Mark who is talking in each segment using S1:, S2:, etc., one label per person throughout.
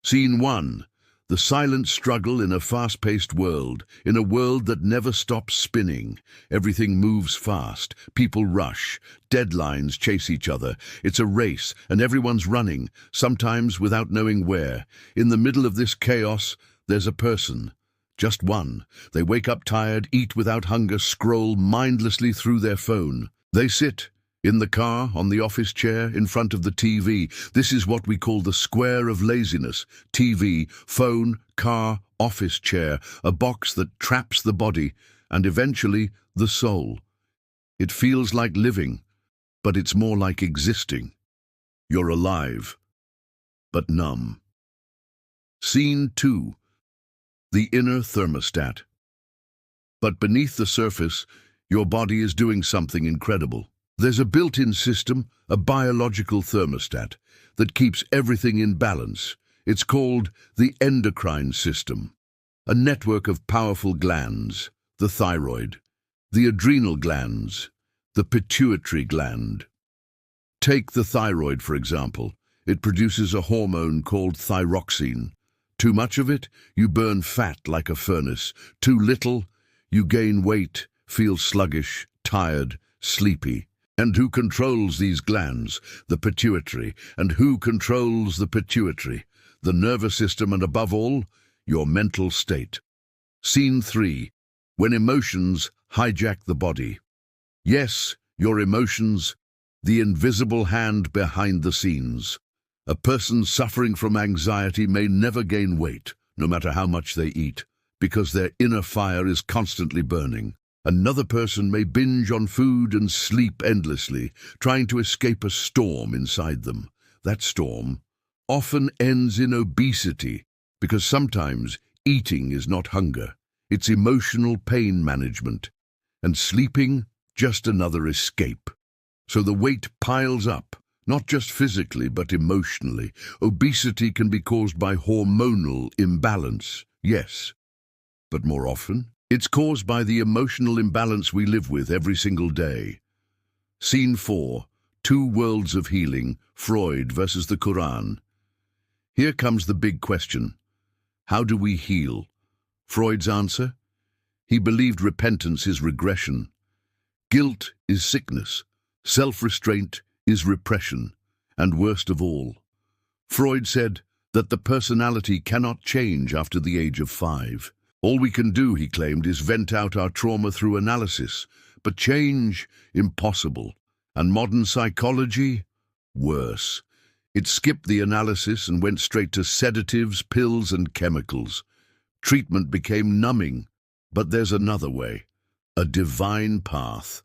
S1: Scene 1. The silent struggle in a fast-paced world, in a world that never stops spinning. Everything moves fast, people rush, deadlines chase each other. It's a race, and everyone's running, sometimes without knowing where. In the middle of this chaos, there's a person. Just one. They wake up tired, eat without hunger, scroll mindlessly through their phone. They sit in the car, on the office chair, in front of the TV. This is what we call the square of laziness. TV, phone, car, office chair, a box that traps the body, and eventually the soul. It feels like living, but it's more like existing. You're alive, but numb. Scene 2. The inner thermostat. But beneath the surface, your body is doing something incredible. There's a built-in system, a biological thermostat, that keeps everything in balance. It's called the endocrine system, a network of powerful glands: the thyroid, the adrenal glands, the pituitary gland. Take the thyroid, for example. It produces a hormone called thyroxine. Too much of it, you burn fat like a furnace. Too little, you gain weight, feel sluggish, tired, sleepy. And who controls these glands? The pituitary. And who controls the pituitary? The nervous system, and above all, your mental state. Scene 3. When emotions hijack the body. Yes, your emotions, the invisible hand behind the scenes. A person suffering from anxiety may never gain weight, no matter how much they eat, because their inner fire is constantly burning. Another person may binge on food and sleep endlessly, trying to escape a storm inside them. That storm often ends in obesity, because sometimes eating is not hunger, it's emotional pain management, and sleeping just another escape. So the weight piles up, not just physically but emotionally. Obesity can be caused by hormonal imbalance, yes, but more often, it's caused by the emotional imbalance we live with every single day. Scene 4. Two worlds of healing, Freud versus the Qur'an. Here comes the big question. How do we heal? Freud's answer? He believed repentance is regression. Guilt is sickness. Self-restraint is repression. And worst of all, Freud said that the personality cannot change after the age of 5. All we can do, he claimed, is vent out our trauma through analysis. But change, impossible. And modern psychology? Worse. It skipped the analysis and went straight to sedatives, pills, and chemicals. Treatment became numbing. But there's another way. A divine path.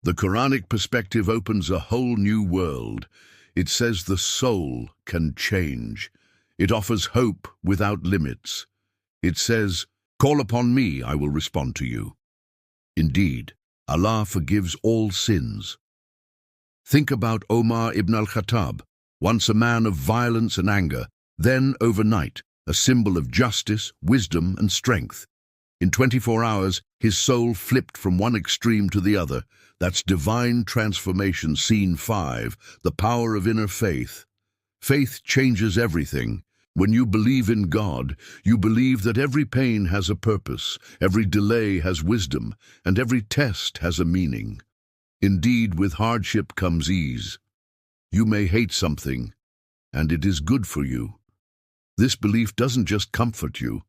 S1: The Quranic perspective opens a whole new world. It says the soul can change. It offers hope without limits. It says, "Call upon me, I will respond to you." Indeed, Allah forgives all sins. Think about Omar ibn al-Khattab, once a man of violence and anger, then overnight, a symbol of justice, wisdom, and strength. In 24 hours, his soul flipped from one extreme to the other. That's divine transformation. Scene 5, the power of inner faith. Faith changes everything. When you believe in God, you believe that every pain has a purpose, every delay has wisdom, and every test has a meaning. Indeed, with hardship comes ease. You may hate something, and it is good for you. This belief doesn't just comfort you,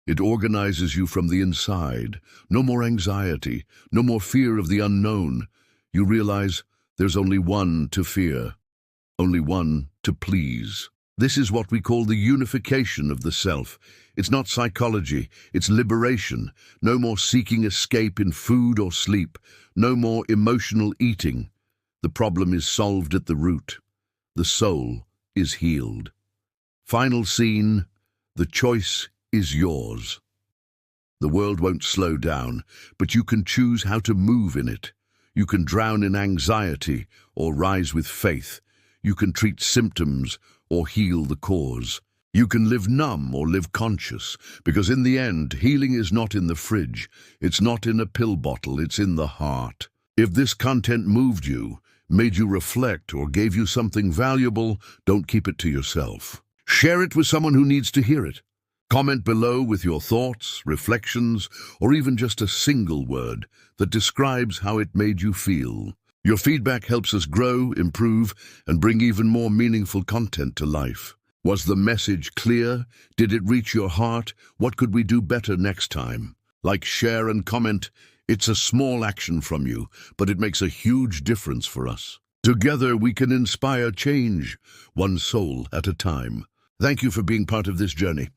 S1: it organizes you from the inside. No more anxiety, no more fear of the unknown. You realize there's only one to fear, only one to please. This is what we call the unification of the self. It's not psychology, it's liberation. No more seeking escape in food or sleep. No more emotional eating. The problem is solved at the root. The soul is healed. Final scene, the choice is yours. The world won't slow down, but you can choose how to move in it. You can drown in anxiety or rise with faith. You can treat symptoms or heal the cause. You can live numb or live conscious, because in the end, healing is not in the fridge, it's not in a pill bottle, it's in the heart. If this content moved you, made you reflect, or gave you something valuable, don't keep it to yourself. Share it with someone who needs to hear it. Comment below with your thoughts, reflections, or even just a single word that describes how it made you feel. Your feedback helps us grow, improve, and bring even more meaningful content to life. Was the message clear? Did it reach your heart? What could we do better next time? Like, share, and comment. It's a small action from you, but it makes a huge difference for us. Together we can inspire change, one soul at a time. Thank you for being part of this journey.